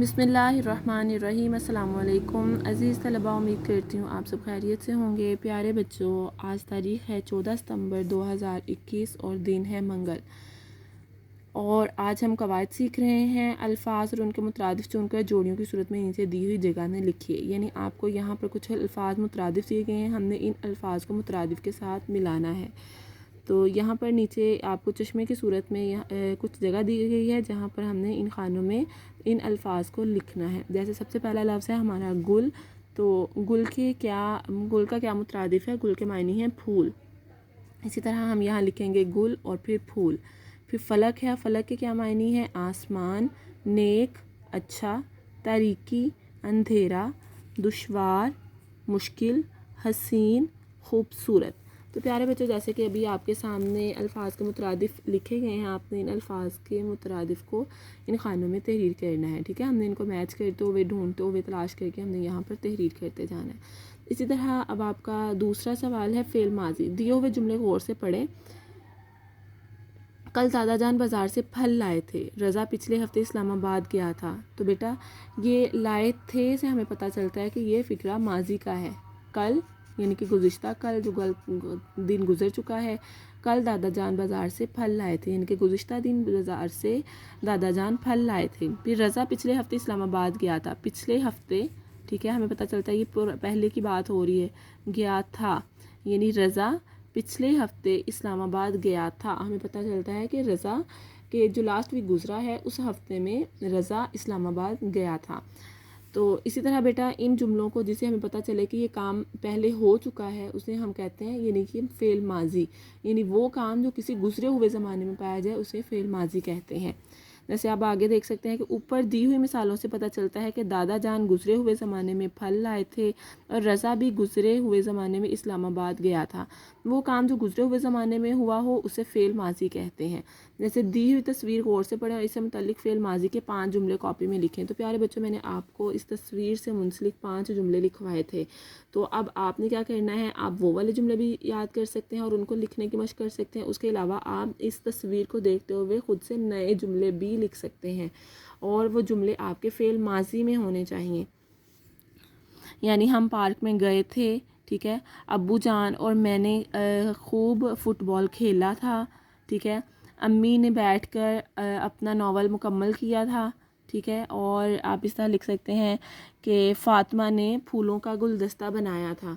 बिस्मिल्लाहिर्रहमानिर्रहीम। अस्सलाम वालेकुम अज़ीज़ तलबा, उम्मीद करती हूँ आप सब खैरियत से होंगे। प्यारे बच्चों, आज तारीख़ है 14 सितंबर 2021 और दिन है मंगल। और आज हम कवायद सीख रहे हैं। अल्फाज और उनके मुतरादिफ चुनकर जोड़ियों की सूरत में नीचे दी हुई जगह में लिखिए। यानी आपको यहाँ पर कुछ अल्फाज मुतरादिफ दिए गए हैं, हमने इन अल्फाज को मुतरादिफ के साथ मिलाना है। तो यहाँ पर नीचे आपको चश्मे की सूरत में कुछ जगह दी गई है जहाँ पर हमने इन खानों में इन अल्फाज को लिखना है। जैसे सबसे पहला लफ्ज़ है हमारा गुल। तो गुल का क्या मुतरादिफ है? गुल के मायने हैं फूल। इसी तरह हम यहाँ लिखेंगे गुल और फिर फूल। फिर फ़लक है। फ़लक के क्या मायने हैं? आसमान, नेक, अच्छा, तारीकी, अंधेरा, दुश्वार, मुश्किल, हसीन, खूबसूरत। तो प्यारे बच्चों, जैसे कि अभी आपके सामने अल्फाज के मुतरादिफ लिखे गए हैं, आपने इन अल्फाज के मुतरादिफ को इन खानों में तहरीर करना है। ठीक है, हमने इनको मैच करते हुए, ढूंढते हुए, तलाश करके हमने यहाँ पर तहरीर करते जाना है। इसी तरह अब आपका दूसरा सवाल है फ़ेल माजी। दिए हुए जुमले गौर से पढ़ें। कल दादा जान बाज़ार से फल लाए थे। रज़ा पिछले हफ्ते इस्लामाबाद गया था। तो बेटा, ये लाए थे से हमें पता चलता है कि ये फ़िक्रा माजी का है। कल यानी कि गुज़िश्ता कल, जो दिन गुज़र चुका है। कल दादा जान बाज़ार से फल लाए थे यानी कि गुज़िश्ता दिन बाज़ार से दादा जान फल लाए थे। फिर रज़ा पिछले हफ्ते इस्लामाबाद गया था। पिछले हफ्ते, ठीक है, हमें पता चलता है ये पहले की बात हो रही है। गया था यानी रज़ा पिछले हफ्ते इस्लामाबाद गया था। हमें पता चलता है कि रज़ा के जो लास्ट वीक गुज़रा है उस हफ्ते में रज़ा इस्लामाबाद गया था। तो इसी तरह बेटा, इन जुमलों को जिसे हमें पता चले कि ये काम पहले हो चुका है उसे हम कहते हैं यानी कि फ़ेल माजी। यानी वो काम जो किसी गुज़रे हुए ज़माने में पाया जाए उसे फ़ेल माजी कहते हैं। जैसे आप आगे देख सकते हैं कि ऊपर दी हुई मिसालों से पता चलता है कि दादा जान गुज़रे हुए ज़माने में फल लाए थे और रज़ा भी गुज़रे हुए ज़माने में इस्लामाबाद गया था। वो काम जो गुज़रे हुए ज़माने में हुआ हो उसे फ़ेल माजी कहते हैं। जैसे दी हुई तस्वीर गौर से पढ़ें और इससे मुतल्लिक़ फ़ेल माजी के 5 जुमले कॉपी में लिखें। तो प्यारे बच्चों, मैंने आपको इस तस्वीर से मुंसलिक 5 जुमले लिखवाए थे। तो अब आपने क्या करना है, आप वो वाले जुमले भी याद कर सकते हैं और उनको लिखने की मशक़ कर सकते हैं। उसके अलावा आप इस तस्वीर को देखते हुए ख़ुद से नए जुमले भी लिख सकते हैं और वो जुमले आपके फ़ेल माजी में होने चाहिए। यानी हम पार्क में गए थे, ठीक है, अब्बू जान और मैंने खूब फ़ुटबॉल खेला था, ठीक है, अम्मी ने बैठकर अपना नावल मुकम्मल किया था, ठीक है। और आप इस तरह लिख सकते हैं कि फ़ातिमा ने फूलों का गुलदस्ता बनाया था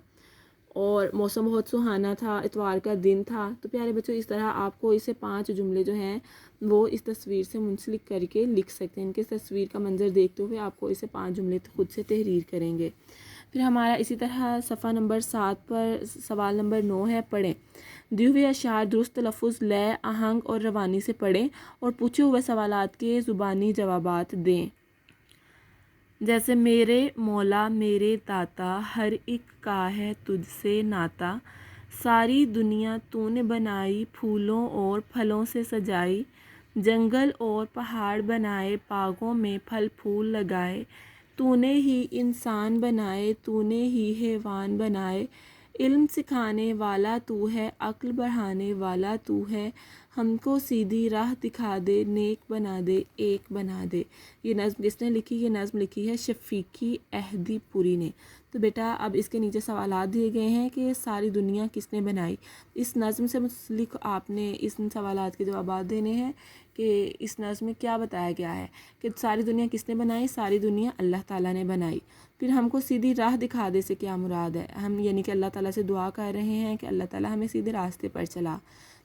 और मौसम बहुत सुहाना था, इतवार का दिन था। तो प्यारे बच्चों, इस तरह आपको इसे 5 जुमले जो हैं वो इस तस्वीर से मुंसलिक करके लिख सकते हैं। इनके तस्वीर का मंजर देखते हुए आपको इसे 5 जुमले खुद से तहरीर करेंगे। फिर हमारा इसी तरह सफ़ा नंबर 7 पर सवाल नंबर 9 है, पढ़ें। दिए हुए अशार दुरुस्त तलफ़ुज़, लय, आहंग और रवानी से पढ़ें और पूछे हुए सवालात के ज़ुबानी जवाबात दें। जैसे मेरे मौला मेरे दाता, हर एक का है तुझसे नाता, सारी दुनिया तूने बनाई, फूलों और फलों से सजाई, जंगल और पहाड़ बनाए, बागों में फल फूल लगाए, तूने ही इंसान बनाए, तूने ही हैवान बनाए, इल्म सिखाने वाला तू है, अक्ल बढ़ाने वाला तू है, हमको सीधी राह दिखा दे, नेक बना दे, एक बना दे। ये नज़्म किसने लिखी? ये नज़्म लिखी है शफ़ीकी अहदी पुरी ने। तो बेटा, अब इसके नीचे सवालात दिए गए हैं कि सारी दुनिया किसने बनाई। इस नज़्म से मुतल्लिक़ आपने इस सवालात के जवाब देने हैं कि इस नज़्म में क्या बताया गया है कि सारी दुनिया किसने बनाई। सारी दुनिया अल्लाह ताला ने बनाई। फिर हमको सीधी राह दिखा दे से क्या मुराद है? हम यानी कि अल्लाह ताला से दुआ कर रहे हैं कि अल्लाह ताला हमें सीधे रास्ते पर चला।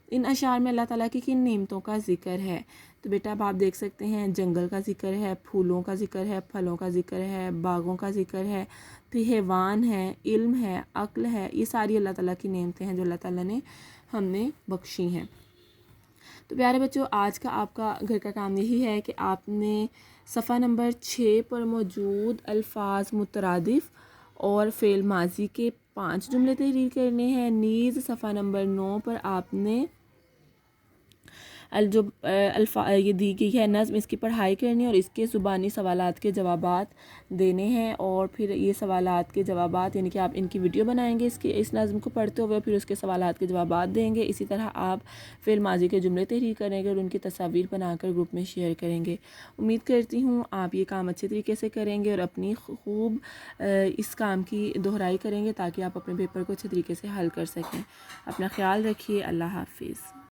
इन अशार में अल्लाह ताला की किन नेमतों का ज़िक्र है? तो बेटा, अब आप देख सकते हैं जंगल का ज़िक्र है, फूलों का ज़िक्र है, फलों का ज़िक्र है, बागों का ज़िक्र है, फिर हैवान है, इल्म है, अक्ल है। ये सारी अल्लाह ताला की नेमतें हैं जो अल्लाह ताला ने हमें बख्शी हैं। तो प्यारे बच्चों, आज का आपका घर का काम यही है कि आपने सफ़ा नंबर 6 पर मौजूद अल्फाज मुतरादिफ और फ़ेल माजी के 5 जुमले तहरीर करने हैं। नीज़ सफ़ा नंबर 9 पर आपने جو یہ دی گئی ہے نظم، اس کی پڑھائی کرنی اور اس کے زبانی سوالات کے جوابات دینے ہیں، اور پھر یہ سوالات کے جوابات یعنی کہ آپ ان کی ویڈیو بنائیں گے اس نظم کو پڑھتے ہوئے، پھر اس کے سوالات کے جوابات دیں گے۔ اسی طرح آپ فعل ماضی کے جملے تحریر کریں گے اور ان کی تصاویر بنا کر گروپ میں شیئر کریں گے۔ امید کرتی ہوں آپ یہ کام اچھے طریقے سے کریں گے اور اپنی خوب اس کام کی دہرائی کریں گے تاکہ آپ اپنے پیپر کو اچھے طریقے سے حل کر سکیں۔ اپنا خیال رکھیے، اللہ حافظ۔